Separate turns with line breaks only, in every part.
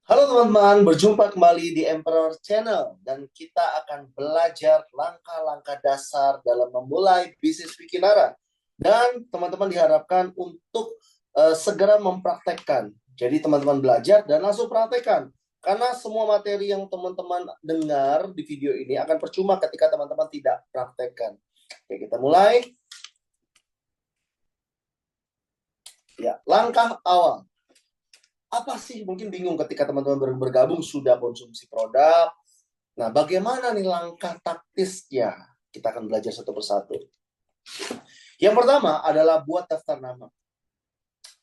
Halo teman-teman, berjumpa kembali di Emperor Channel dan kita akan belajar langkah-langkah dasar dalam memulai bisnis Wikinara. Dan teman-teman diharapkan untuk segera mempraktekkan. Jadi teman-teman belajar dan langsung praktekkan. Karena semua materi yang teman-teman dengar di video ini akan percuma ketika teman-teman tidak praktekkan. Oke, kita mulai. Ya, langkah awal. Apa sih? Mungkin bingung ketika teman-teman bergabung sudah konsumsi produk. Nah, bagaimana nih langkah taktisnya? Kita akan belajar satu persatu. Yang pertama adalah buat daftar nama.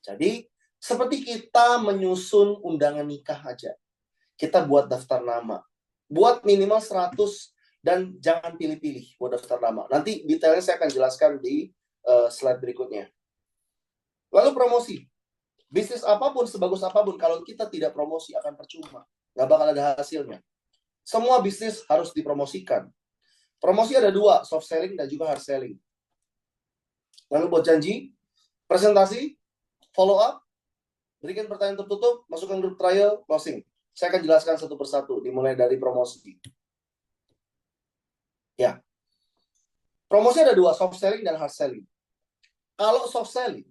Jadi, seperti kita menyusun undangan nikah aja. Kita buat daftar nama. Buat minimal 100 dan jangan pilih-pilih buat daftar nama. Nanti detailnya saya akan jelaskan di slide berikutnya. Lalu promosi. Bisnis apapun, sebagus apapun, kalau kita tidak promosi akan percuma. Nggak bakal ada hasilnya. Semua bisnis harus dipromosikan. Promosi ada dua, soft selling dan juga hard selling. Lalu buat janji, presentasi, follow up, berikan pertanyaan tertutup, masukkan grup trial, closing. Saya akan jelaskan satu persatu, dimulai dari promosi. Ya, promosi ada dua, soft selling dan hard selling. Kalau soft selling,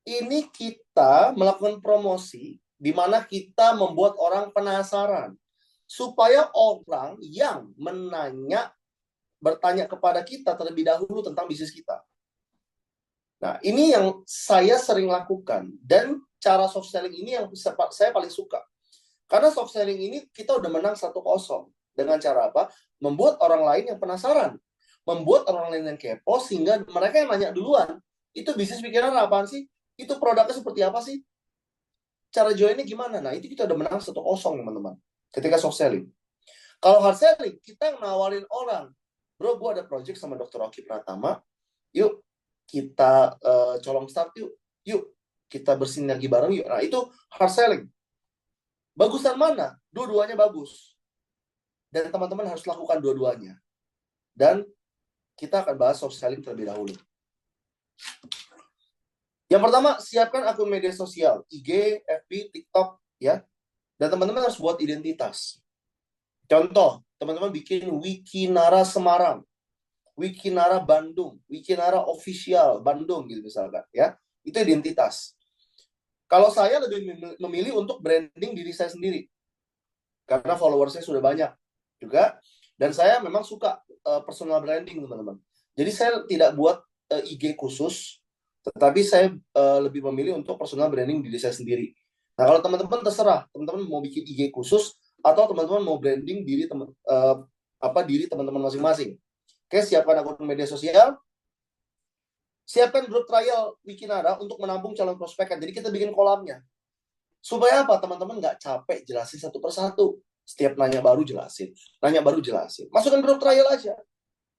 ini kita melakukan promosi di mana kita membuat orang penasaran supaya orang yang bertanya kepada kita terlebih dahulu tentang bisnis kita. Nah, ini yang saya sering lakukan dan cara soft selling ini yang saya paling suka. Karena soft selling ini kita udah menang 1-0 dengan cara apa? Membuat orang lain yang penasaran, membuat orang lain yang kepo sehingga mereka yang nanya duluan, itu bisnis pikiran apaan sih? Itu produknya seperti apa sih? Cara joinnya gimana? Nah, itu kita udah menang 1-0, teman-teman. Ketika soft selling. Kalau hard selling, kita nawarin orang. Bro, gue ada project sama Dr. Oki Pratama. Yuk, kita colong start yuk. Yuk, kita bersinergi bareng yuk. Nah, itu hard selling. Bagusan mana? Dua-duanya bagus. Dan teman-teman harus lakukan dua-duanya. Dan kita akan bahas soft selling terlebih dahulu. Yang pertama, siapkan akun media sosial, IG, FB, TikTok, ya. Dan teman-teman harus buat identitas. Contoh, teman-teman bikin Wikinara Semarang, Wikinara Bandung, Wikinara Official Bandung gitu misalkan, ya. Itu identitas. Kalau saya lebih memilih untuk branding diri saya sendiri. Karena followersnya sudah banyak juga. Dan saya memang suka personal branding, teman-teman. Jadi saya tidak buat IG khusus, tetapi saya lebih memilih untuk personal branding diri saya sendiri. Nah, kalau teman-teman terserah, teman-teman mau bikin IG khusus atau teman-teman mau branding diri teman-teman masing-masing. Oke, siapkan akun media sosial, siapkan grup trial Wikinara untuk menampung calon prospek. Jadi kita bikin kolamnya. Supaya apa? Teman-teman nggak capek jelasin satu persatu. Setiap nanya baru jelasin. Nanya baru jelasin. Masukkan grup trial aja.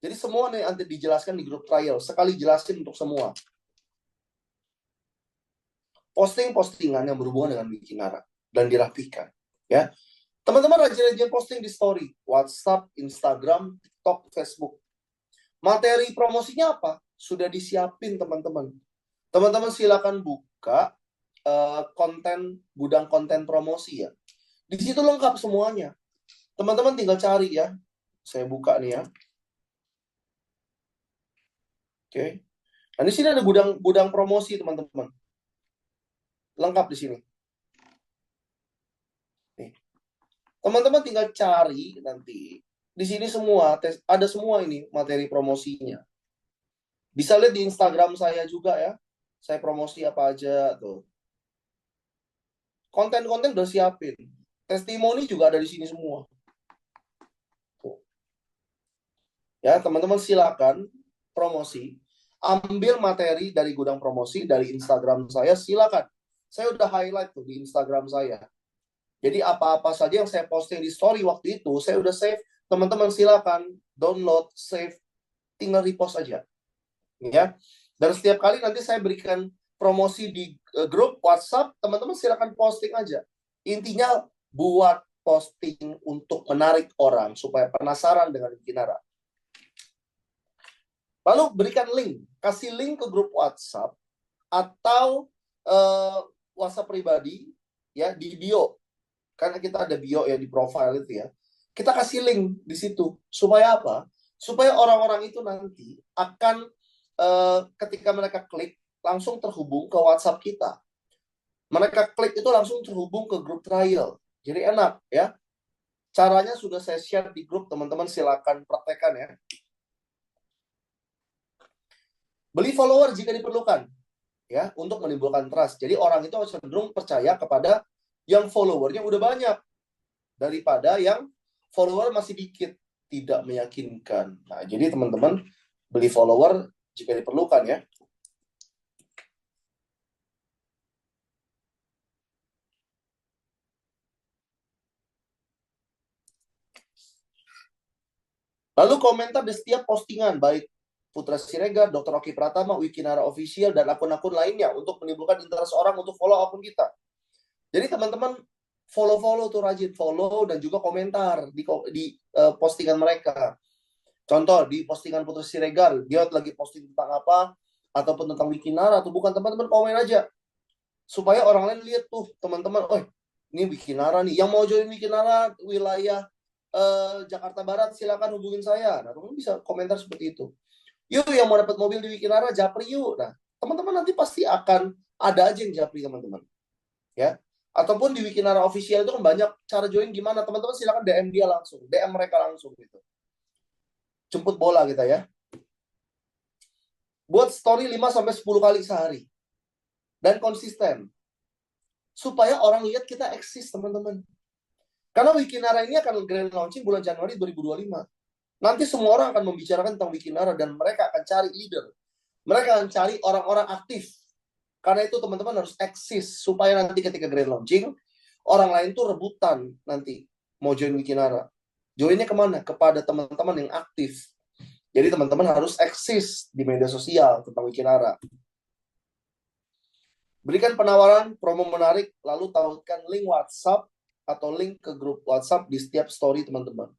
Jadi semua nanti dijelaskan di grup trial. Sekali jelasin untuk semua. Posting-postingan yang berhubungan dengan Wikinara. Dan dirapikan. Ya. Teman-teman rajin-rajin posting di story. WhatsApp, Instagram, TikTok, Facebook. Materi promosinya apa? Sudah disiapin, teman-teman. Teman-teman silakan buka gudang konten promosi ya. Di situ lengkap semuanya. Teman-teman tinggal cari ya. Saya buka nih ya. Oke. Nah, di sini ada gudang promosi, teman-teman. Lengkap di sini. Nih. Teman-teman tinggal cari nanti. Di sini semua ada semua ini materi promosinya. Bisa lihat di Instagram saya juga ya. Saya promosi apa aja tuh. Konten-konten udah siapin. Testimoni juga ada di sini semua. Ya, teman-teman silakan promosi. Ambil materi dari gudang promosi dari Instagram saya, silakan. Saya udah highlight tuh di Instagram saya. Jadi apa-apa saja yang saya posting di story waktu itu, saya udah save. Teman-teman silakan download, save, tinggal repost aja. Ya. Dan setiap kali nanti saya berikan promosi di grup WhatsApp, teman-teman silakan posting aja. Intinya buat posting untuk menarik orang supaya penasaran dengan Wikinara. Lalu berikan link, kasih link ke grup WhatsApp atau WhatsApp pribadi ya di bio. karena kita ada bio ya di profile itu ya. Kita kasih link di situ. Supaya apa? Supaya orang-orang itu nanti akan ketika mereka klik langsung terhubung ke WhatsApp kita. Mereka klik itu langsung terhubung ke grup trial. Jadi enak ya. Caranya sudah saya share di grup, teman-teman silakan praktekkan ya. Beli follower jika diperlukan ya untuk menimbulkan trust. Jadi orang itu cenderung percaya kepada yang followernya udah banyak daripada yang follower masih dikit, tidak meyakinkan. Nah, jadi teman-teman beli follower jika diperlukan ya. Lalu komentar di setiap postingan, baik Putra Siregar, Dr. Oki Pratama, Wikinara Official, dan akun-akun lainnya untuk menimbulkan interest orang untuk follow akun kita. Jadi teman-teman follow tuh, rajin follow dan juga komentar di postingan mereka. Contoh, di postingan Putra Siregar, dia lagi posting tentang apa, ataupun tentang Wikinara, atau bukan, teman-teman komen aja. Supaya orang lain lihat tuh, teman-teman, oh ini Wikinara nih, yang mau join Wikinara wilayah Jakarta Barat, silakan hubungin saya. Nah, teman-teman bisa komentar seperti itu. Yuk, yang mau dapat mobil di Wikinara, japri yuk. Nah, teman-teman nanti pasti akan ada aja yang japri, teman-teman. Ya. Ataupun di Wikinara Official itu kan banyak cara join gimana. Teman-teman silakan DM dia langsung. DM mereka langsung gitu. Jemput bola kita ya. Buat story 5-10 kali sehari. Dan konsisten. Supaya orang lihat kita eksis, teman-teman. Karena Wikinara ini akan grand launching bulan Januari 2025. Nanti semua orang akan membicarakan tentang Wikinara dan mereka akan cari leader. Mereka akan cari orang-orang aktif. Karena itu teman-teman harus eksis supaya nanti ketika grand launching, orang lain tuh rebutan nanti mau join Wikinara. Joinnya kemana? Kepada teman-teman yang aktif. Jadi teman-teman harus eksis di media sosial tentang Wikinara. Berikan penawaran, promo menarik, lalu tawarkan link WhatsApp atau link ke grup WhatsApp di setiap story teman-teman.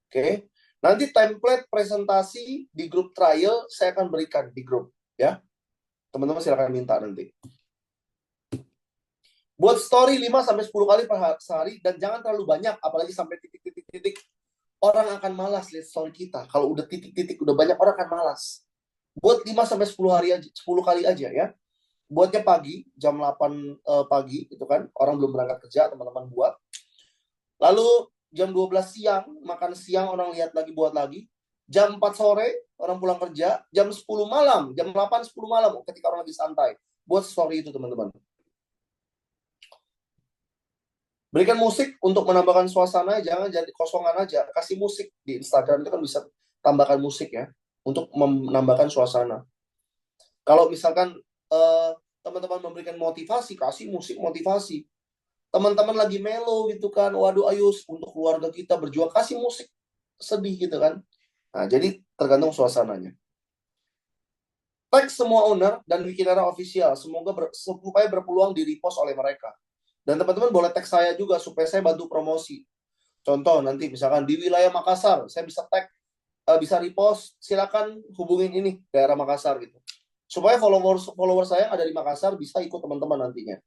Oke. Nanti template presentasi di grup trial saya akan berikan di grup ya. Teman-teman silakan minta nanti. Buat story 5-10 kali per sehari dan jangan terlalu banyak apalagi sampai titik-titik. Orang akan malas lihat story kita. Kalau udah titik-titik udah banyak orang akan malas. Buat 5-10 hari aja, 10 kali aja ya. Buatnya pagi, jam 8 pagi itu kan, orang belum berangkat kerja, teman-teman buat. Lalu jam 12 siang, makan siang orang lihat lagi, buat lagi. Jam 4 sore, orang pulang kerja. Jam 10 malam, jam 8-10 malam, ketika orang lagi santai. Buat story itu, teman-teman. Berikan musik untuk menambahkan suasana, jangan jadi kosongan aja. Kasih musik di Instagram itu kan bisa tambahkan musik ya, untuk menambahkan suasana. Kalau misalkan teman-teman memberikan motivasi, kasih musik motivasi. Teman-teman lagi melo gitu kan, waduh ayo untuk keluarga kita berjuang, kasih musik sedih gitu kan. Nah, jadi tergantung suasananya. Tag semua owner dan Wikinara Official, supaya berpeluang di repost oleh mereka. Dan teman-teman boleh tag saya juga supaya saya bantu promosi. Contoh nanti misalkan di wilayah Makassar, saya bisa tag, bisa repost, silakan hubungin ini daerah Makassar gitu. Supaya follower saya yang ada di Makassar bisa ikut teman-teman nantinya.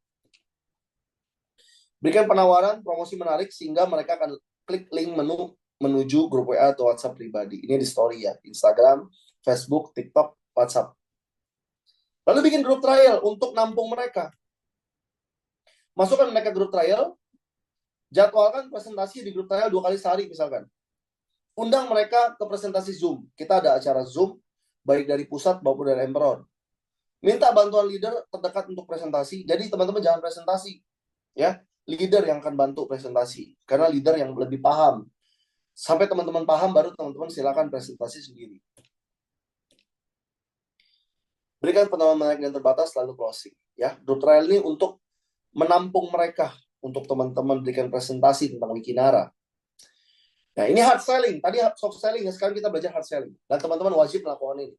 Berikan penawaran promosi menarik sehingga mereka akan klik link menu menuju grup WA atau WhatsApp pribadi. Ini di story ya, Instagram, Facebook, TikTok, WhatsApp. Lalu bikin grup trial untuk nampung mereka. Masukkan mereka grup trial, jadwalkan presentasi di grup trial 2 kali sehari misalkan. Undang mereka ke presentasi Zoom. Kita ada acara Zoom, baik dari pusat maupun dari Emperon. Minta bantuan leader terdekat untuk presentasi. Jadi teman-teman jangan presentasi. Ya, leader yang akan bantu presentasi. Karena leader yang lebih paham. Sampai teman-teman paham, baru teman-teman silakan presentasi sendiri. Berikan penawaran menarik dan terbatas, lalu closing. Ya, grup trial ini untuk menampung mereka. Untuk teman-teman berikan presentasi tentang Wikinara. Nah, ini hard selling. Tadi soft selling, sekarang kita belajar hard selling. Dan teman-teman wajib melakukan ini.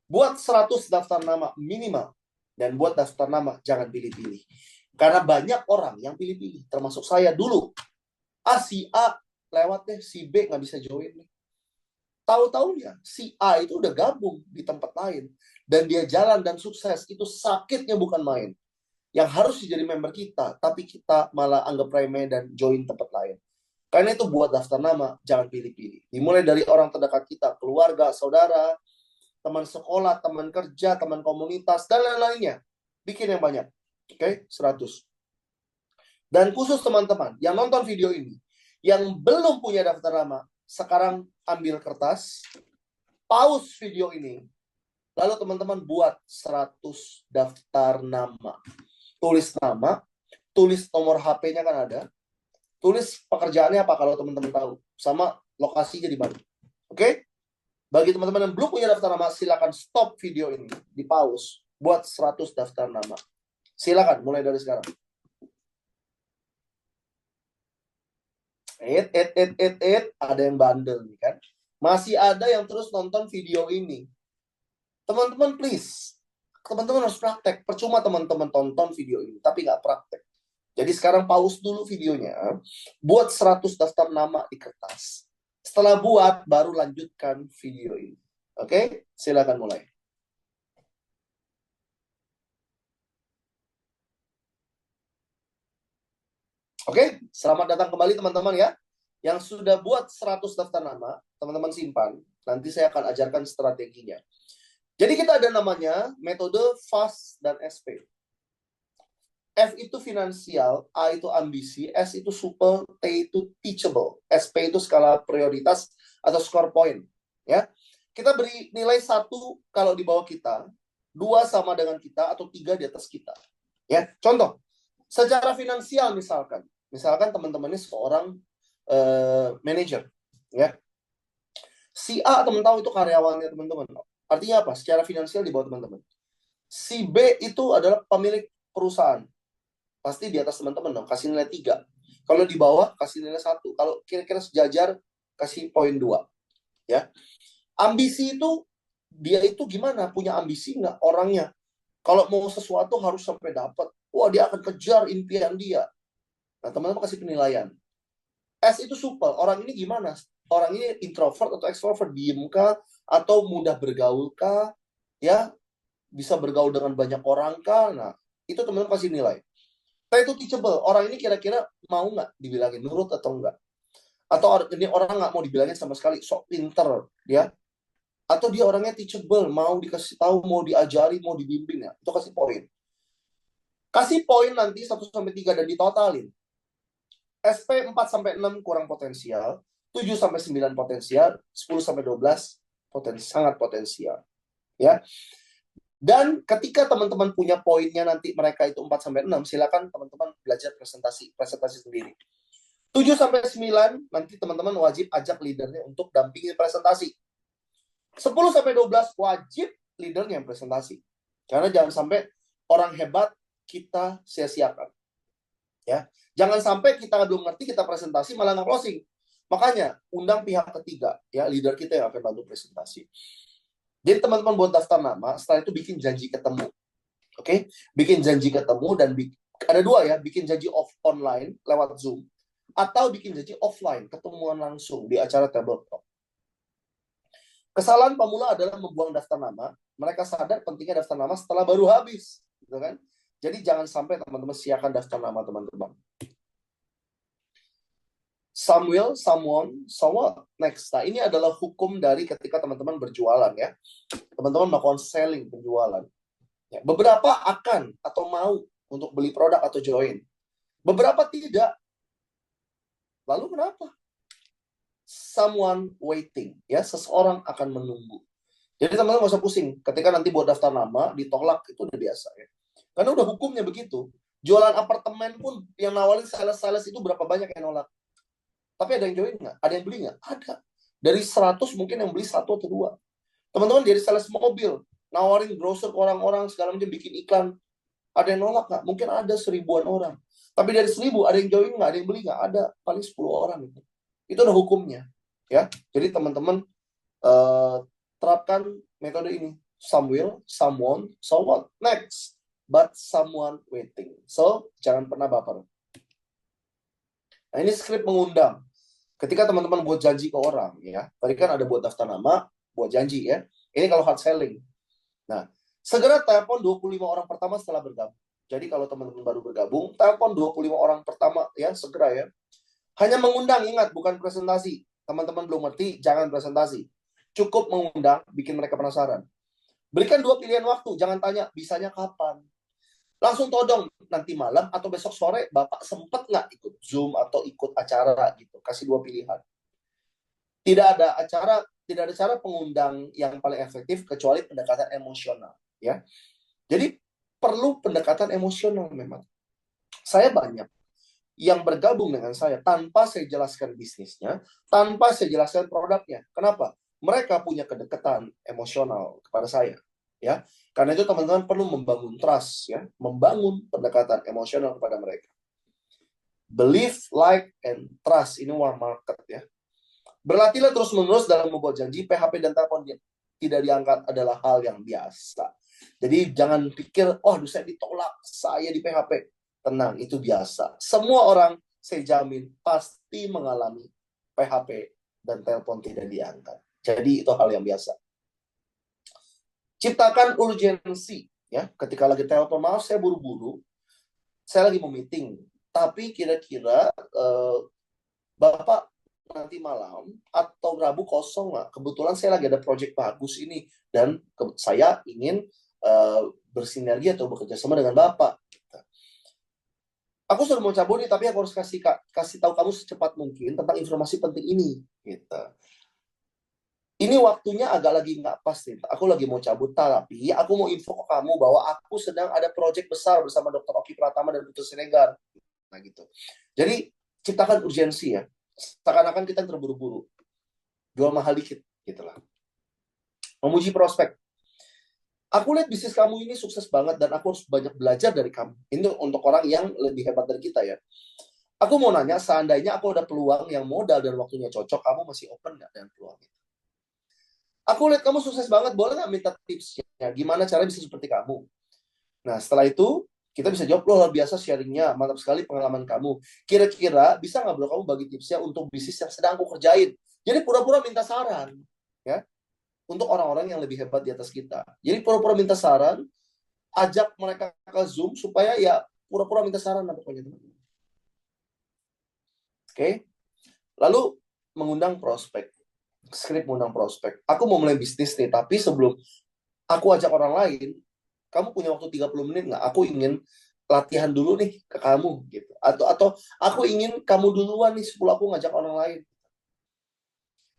Buat 100 daftar nama minimal. Dan buat daftar nama, jangan pilih-pilih. Karena banyak orang yang pilih-pilih. Termasuk saya dulu. Si A lewat deh, si B nggak bisa join nih. Tahu-taunya, si A itu udah gabung di tempat lain. Dan dia jalan dan sukses. Itu sakitnya bukan main. yang harus jadi member kita, tapi kita malah anggap remeh dan join tempat lain. Karena itu buat daftar nama, jangan pilih-pilih. Dimulai dari orang terdekat kita, keluarga, saudara, teman sekolah, teman kerja, teman komunitas, dan lain-lainnya. Bikin yang banyak. Oke, 100. Dan khusus teman-teman yang nonton video ini, yang belum punya daftar nama, sekarang ambil kertas, pause video ini, lalu teman-teman buat 100 daftar nama. Tulis nama, tulis nomor HP-nya kan ada, tulis pekerjaannya apa kalau teman-teman tahu, sama lokasinya di mana. Oke? Bagi teman-teman yang belum punya daftar nama, silakan stop video ini, di pause, buat 100 daftar nama. Silakan, mulai dari sekarang. Ada yang bandel nih kan. Masih ada yang terus nonton video ini. Teman-teman please, teman-teman harus praktek. Percuma teman-teman tonton video ini, tapi nggak praktek. Jadi sekarang pause dulu videonya. Buat 100 daftar nama di kertas. Setelah buat, baru lanjutkan video ini. Oke? Silakan mulai. Oke? Selamat datang kembali teman-teman ya. Yang sudah buat 100 daftar nama, teman-teman simpan. Nanti saya akan ajarkan strateginya. Jadi kita ada namanya metode FAST dan SP. F itu finansial, A itu ambisi, S itu super, T itu teachable, SP itu skala prioritas atau score point. Ya, kita beri nilai 1 kalau di bawah kita, 2 sama dengan kita, atau 3 di atas kita. Ya, contoh, secara finansial misalkan teman-teman ini seorang manajer, ya. Si A teman tahu itu karyawannya teman-teman. Artinya apa? Secara finansial di bawah teman-teman. Si B itu adalah pemilik perusahaan. Pasti di atas teman-teman dong, kasih nilai 3. Kalau di bawah, kasih nilai 1. Kalau kira-kira sejajar, kasih poin 2. Ya. Ambisi itu, dia itu gimana? Punya ambisi nggak orangnya? Kalau mau sesuatu harus sampai dapat. Wah, dia akan kejar impian dia. Nah, teman-teman kasih penilaian. S itu super. Orang ini gimana? Orang ini introvert atau extrovert? Diem kah? Atau mudah bergaul kah? Ya, bisa bergaul dengan banyak orang kah? Nah, itu teman-teman kasih nilai. Nah, itu teachable. Orang ini kira-kira mau nggak dibilangin, nurut atau enggak? Atau ini orang nggak mau dibilangin sama sekali, sok pinter, ya? Atau dia orangnya teachable, mau dikasih tahu, mau diajari, mau dibimbing, ya? Itu kasih poin. Kasih poin nanti 1-3 dan ditotalin. SP 4-6 kurang potensial, 7-9 potensial, 10-12 sangat potensial. Ya. Dan ketika teman-teman punya poinnya nanti mereka itu 4-6, silakan teman-teman belajar presentasi sendiri. 7-9 nanti teman-teman wajib ajak leadernya untuk dampingi presentasi. 10-12 wajib leadernya yang presentasi. Karena jangan sampai orang hebat kita sia-siakan. Ya. Jangan sampai kita belum ngerti, kita presentasi malah nggak closing. Makanya undang pihak ketiga, ya, leader kita yang akan bantu presentasi. Jadi teman-teman buat daftar nama, setelah itu bikin janji ketemu. Oke? Bikin janji ketemu dan ada 2 ya, bikin janji online lewat Zoom atau bikin janji offline, ketemuan langsung di acara tabletop. Kesalahan pemula adalah membuang daftar nama. Mereka sadar pentingnya daftar nama setelah baru habis, gitu kan? Jadi jangan sampai teman-teman siakan daftar nama teman-teman. Some will, someone, so what? Next. Nah, ini adalah hukum dari ketika teman-teman berjualan ya. Teman-teman melakukan selling, penjualan. Ya, beberapa akan atau mau untuk beli produk atau join. Beberapa tidak. Lalu kenapa? Someone waiting. Ya, seseorang akan menunggu. Jadi teman-teman nggak usah pusing. Ketika nanti buat daftar nama, ditolak, itu udah biasa ya. Karena udah hukumnya begitu. Jualan apartemen pun yang nawarin sales-sales itu berapa banyak yang nolak. Tapi ada yang join nggak? Ada yang beli nggak? Ada. Dari 100 mungkin yang beli 1 atau 2. Teman-teman dari sales mobil, nawarin brosur ke orang-orang, segala macam bikin iklan. Ada yang nolak nggak? Mungkin ada 1000-an orang. Tapi dari 1000, ada yang join nggak? Ada yang beli nggak? Ada. Paling 10 orang. Itu udah hukumnya. Ya. Jadi teman-teman terapkan metode ini. Some will, someone, so what? Next. But someone waiting. So, jangan pernah baper. Nah, ini skrip mengundang. Ketika teman-teman buat janji ke orang, ya. Tadi kan ada buat daftar nama, buat janji, ya. Ini kalau hard selling. Nah, segera telepon 25 orang pertama setelah bergabung. Jadi kalau teman-teman baru bergabung, telepon 25 orang pertama ya, segera ya. Hanya mengundang, ingat, bukan presentasi. Teman-teman belum ngerti, jangan presentasi. Cukup mengundang, bikin mereka penasaran. Berikan 2 pilihan waktu, jangan tanya, bisanya kapan. Langsung todong, nanti malam atau besok sore, Bapak sempat nggak ikut Zoom atau ikut acara gitu. Kasih 2 pilihan. Tidak ada cara pengundang yang paling efektif kecuali pendekatan emosional. Ya, jadi perlu pendekatan emosional memang. Saya banyak yang bergabung dengan saya tanpa saya jelaskan bisnisnya, tanpa saya jelaskan produknya. Kenapa? Mereka punya kedekatan emosional kepada saya, ya. Karena itu teman-teman perlu membangun trust, ya, membangun pendekatan emosional kepada mereka. Believe, like, and trust ini war market, ya. Berlatihlah terus-menerus dalam membuat janji. PHP dan telepon tidak diangkat adalah hal yang biasa. Jadi jangan pikir, oh saya ditolak, saya di PHP. Tenang, itu biasa. Semua orang, saya jamin, pasti mengalami PHP dan telepon tidak diangkat. Jadi itu hal yang biasa. Ciptakan urgensi. Ya, ketika lagi telepon, maaf saya buru-buru, saya lagi mau meeting. Tapi kira-kira Bapak nanti malam atau Rabu kosong nggak? Kebetulan saya lagi ada project bagus ini. Dan saya ingin bersinergi atau bekerja sama dengan Bapak. Aku sudah mau cabut nih, tapi aku harus kasih tahu kamu secepat mungkin tentang informasi penting ini. Gitu. Ini waktunya agak lagi nggak pas nih. Aku lagi mau cabut, tapi aku mau info ke kamu bahwa aku sedang ada proyek besar bersama Dr. Oki Pratama dan Putu Siregar. Nah gitu. Jadi ciptakan urgensi ya. Seakan-akan kita terburu-buru. Jual mahal dikit, gitulah. Memuji prospek. Aku lihat bisnis kamu ini sukses banget dan aku harus banyak belajar dari kamu. Ini untuk orang yang lebih hebat dari kita ya. Aku mau nanya, seandainya aku ada peluang yang modal dan waktunya cocok, kamu masih open nggak dengan peluang itu? Aku lihat kamu sukses banget, boleh nggak minta tipsnya? Gimana cara bisa seperti kamu? Nah, setelah itu, kita bisa jawab, loh luar biasa sharingnya, mantap sekali pengalaman kamu. Kira-kira bisa nggak bro kamu bagi tipsnya untuk bisnis yang sedang aku kerjain? Jadi pura-pura minta saran. Ya, untuk orang-orang yang lebih hebat di atas kita. Jadi pura-pura minta saran, ajak mereka ke Zoom supaya ya pura-pura minta saran lah pokoknya. Oke. Lalu mengundang prospek. Skrip mengundang prospek. Aku mau mulai bisnis nih, tapi sebelum aku ajak orang lain, kamu punya waktu 30 menit nggak? Aku ingin latihan dulu nih ke kamu gitu. Atau aku ingin kamu duluan nih sebelum aku ngajak orang lain.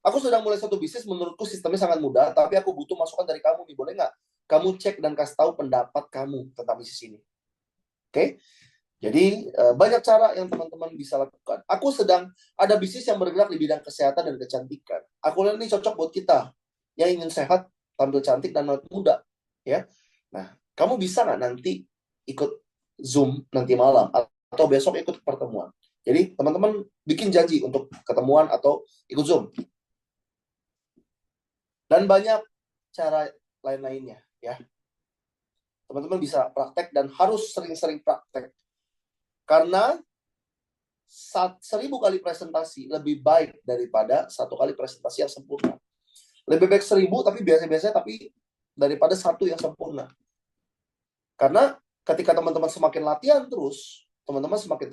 Aku sedang mulai satu bisnis, menurutku sistemnya sangat mudah, tapi aku butuh masukan dari kamu nih, boleh nggak? Kamu cek dan kasih tahu pendapat kamu tentang bisnis ini. Oke? Jadi, banyak cara yang teman-teman bisa lakukan. Aku sedang ada bisnis yang bergerak di bidang kesehatan dan kecantikan. Aku lihat ini cocok buat kita yang ingin sehat, tampil cantik, dan awet muda. Ya. Nah, kamu bisa nggak nanti ikut Zoom nanti malam, atau besok ikut pertemuan? Jadi, teman-teman bikin janji untuk ketemuan atau ikut Zoom. Dan banyak cara lain-lainnya ya. Teman-teman bisa praktek dan harus sering-sering praktek. Karena 1000 kali presentasi lebih baik daripada 1 kali presentasi yang sempurna. Lebih baik 1000 tapi biasa-biasa tapi daripada 1 yang sempurna. Karena ketika teman-teman semakin latihan terus, teman-teman semakin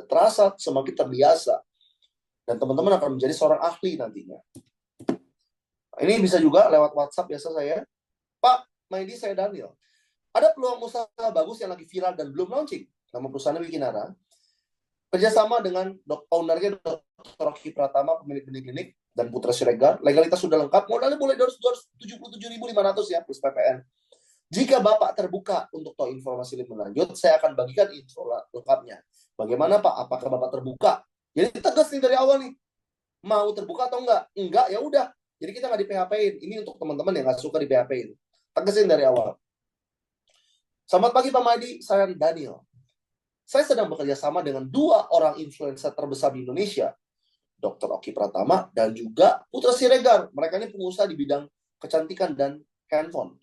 terasa semakin terbiasa. Dan teman-teman akan menjadi seorang ahli nantinya. Ini bisa juga lewat WhatsApp biasa saya. Pak, Maidi, saya Daniel. Ada peluang usaha bagus yang lagi viral dan belum launching. Nama perusahaannya Wikinara. Kerjasama dengan ownernya Dr. Oki Pratama, pemilik klinik, dan Putra Siregar. Legalitas sudah lengkap. Modalnya boleh 277.500 ya, plus PPN. Jika Bapak terbuka untuk tahu informasi lebih lanjut, saya akan bagikan info lengkapnya. Bagaimana Pak? Apakah Bapak terbuka? Jadi tegas nih dari awal nih. Mau terbuka atau enggak? Enggak, ya udah. Jadi kita nggak di PHP-in. Ini untuk teman-teman yang nggak suka di PHP-in. Tegasin dari awal. Selamat pagi Pak Maidi, saya Daniel. Saya sedang bekerja sama dengan 2 orang influencer terbesar di Indonesia. Dr. Oki Pratama dan juga Putra Siregar. Mereka ini pengusaha di bidang kecantikan dan handphone.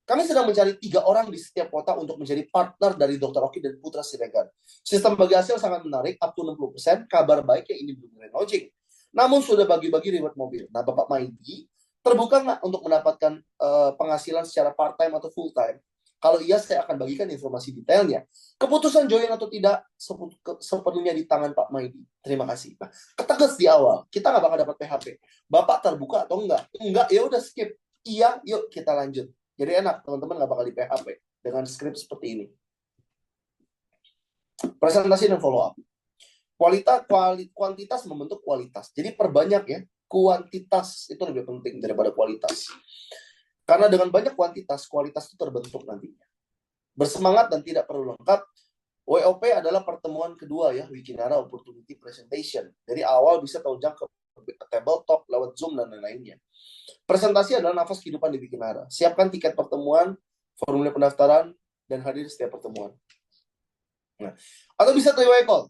Kami sedang mencari 3 orang di setiap kota untuk menjadi partner dari Dr. Oki dan Putra Siregar. Sistem bagi hasil sangat menarik, up to 60%. Kabar baiknya ini belum launching. Namun sudah bagi-bagi reward mobil. Nah, Bapak Maidi terbuka nggak untuk mendapatkan penghasilan secara part-time atau full-time? Kalau iya, saya akan bagikan informasi detailnya. Keputusan join atau tidak sepenuhnya di tangan Pak Maidi. Terima kasih. Nah, ketegas di awal, kita nggak bakal dapat PHP. Bapak terbuka atau enggak? Enggak, ya udah skip. Iya, yuk kita lanjut. Jadi enak, teman-teman nggak bakal di PHP dengan skrip seperti ini. Presentasi dan follow up. Kuantitas membentuk kualitas. Jadi perbanyak ya, kuantitas itu lebih penting daripada kualitas. Karena dengan banyak kuantitas, kualitas itu terbentuk nantinya. Bersemangat dan tidak perlu lengkap. WOP adalah pertemuan kedua ya, Wikinara Opportunity Presentation. Dari awal bisa taujang ke table talk lewat Zoom dan lain-lainnya. Presentasi adalah nafas kehidupan di Wikinara. Siapkan tiket pertemuan, formulir pendaftaran, dan hadir setiap pertemuan. Nah, atau bisa three-way call.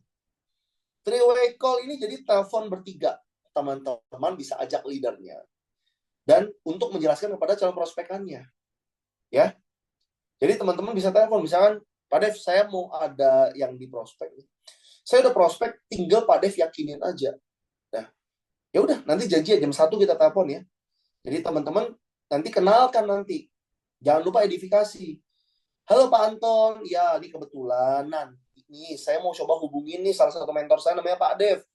Three-way call ini jadi telepon bertiga. Teman-teman bisa ajak leadernya. Dan untuk menjelaskan kepada calon prospekannya. Ya. Jadi teman-teman bisa telepon. Misalkan, Pak Dev, saya mau ada yang di prospek. Saya udah prospek, tinggal Pak Dev yakinin aja. Nah, ya udah, nanti janji jam 1 kita telepon ya. Jadi teman-teman nanti kenalkan nanti. Jangan lupa edifikasi. Halo Pak Anton, ya ini kebetulan nanti nih saya mau coba hubungin nih salah satu mentor saya namanya Pak Dev.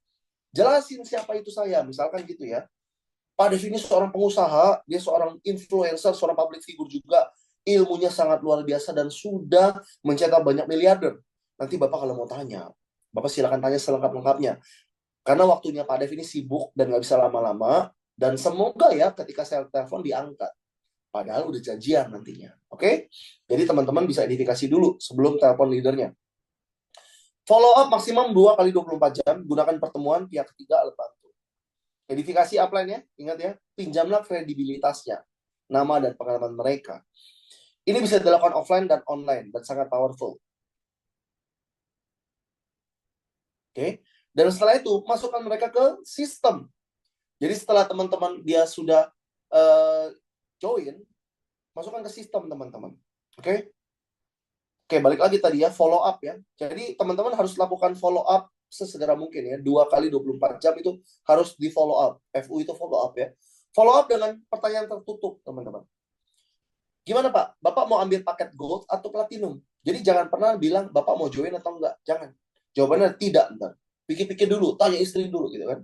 Jelasin siapa itu saya, misalkan gitu ya. Pak Dev ini seorang pengusaha, dia seorang influencer, seorang public figure juga. Ilmunya sangat luar biasa dan sudah mencetak banyak miliarder. Nanti Bapak kalau mau tanya, Bapak silakan tanya selengkap-lengkapnya. Karena waktunya Pak Dev ini sibuk dan nggak bisa lama-lama. Dan semoga ya ketika saya telepon diangkat. Padahal udah janjian nantinya. Oke? Jadi teman-teman bisa edifikasi dulu sebelum telepon leadernya. Follow up maksimum 2 kali 24 jam. Gunakan pertemuan pihak ketiga alat bantu. Edifikasi upline ya. Ingat ya. Pinjamlah kredibilitasnya. Nama dan pengalaman mereka. Ini bisa dilakukan offline dan online dan sangat powerful. Oke. Dan setelah itu, masukkan mereka ke sistem. Jadi setelah teman-teman dia sudah join, masukkan ke sistem teman-teman. Oke. Oke, balik lagi tadi ya, follow up ya. Jadi teman-teman harus lakukan follow up sesegera mungkin ya. 2 kali 24 jam itu harus di follow up. FU itu follow up ya. Follow up dengan pertanyaan tertutup, teman-teman. Gimana Pak? Bapak mau ambil paket gold atau platinum? Jadi jangan pernah bilang Bapak mau join atau enggak. Jangan. Jawabannya tidak. Ntar. Pikir-pikir dulu, tanya istri dulu gitu kan.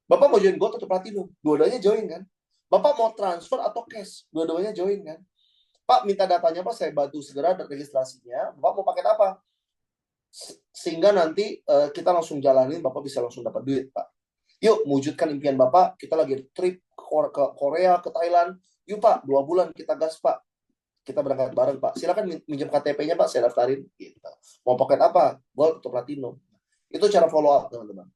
Bapak mau join gold atau platinum? Dua-duanya join kan. Bapak mau transfer atau cash? Dua-duanya join kan. Pak minta datanya Pak, saya bantu segera registrasinya. Bapak mau paket apa? Sehingga nanti kita langsung jalanin, Bapak bisa langsung dapat duit Pak. Yuk, wujudkan impian Bapak. Kita lagi trip ke Korea, ke Thailand. Yuk Pak, 2 bulan kita gas Pak. Kita berangkat bareng Pak. Silakan minjem KTP-nya Pak, saya daftarin. Gitu. Mau paket apa? Gold atau platinum? Itu cara follow up teman-teman.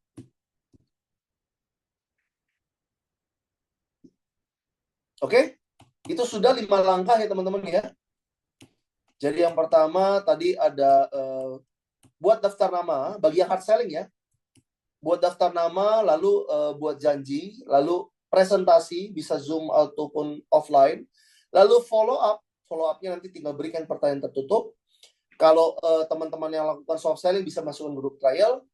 Oke? Itu sudah 5 langkah ya teman-teman ya. Jadi yang pertama tadi ada buat daftar nama, bagi yang hard selling ya. Buat daftar nama, lalu buat janji, lalu presentasi, bisa Zoom ataupun offline. Lalu follow up-nya nanti tinggal berikan pertanyaan tertutup. Kalau teman-teman yang lakukan soft selling bisa masukkan grup trial,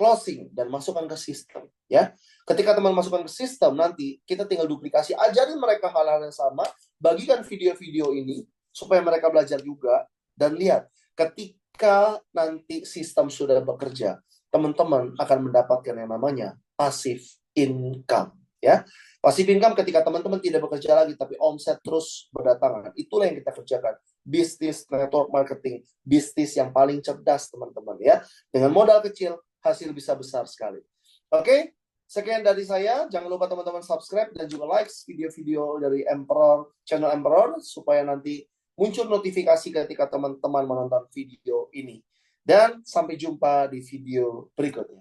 closing, dan masukkan ke sistem. Ya, ketika teman masukkan ke sistem, nanti kita tinggal duplikasi, ajarin mereka hal-hal yang sama, bagikan video-video ini, supaya mereka belajar juga, dan lihat, ketika nanti sistem sudah bekerja, teman-teman akan mendapatkan yang namanya passive income. Ya, passive income ketika teman-teman tidak bekerja lagi, tapi omset terus berdatangan. Itulah yang kita kerjakan. Bisnis network marketing, bisnis yang paling cerdas, teman-teman. Ya, dengan modal kecil, hasil bisa besar sekali. Oke, sekian dari saya. Jangan lupa teman-teman subscribe dan juga like video-video dari Emperor, channel Emperor, supaya nanti muncul notifikasi ketika teman-teman menonton video ini. Dan sampai jumpa di video berikutnya.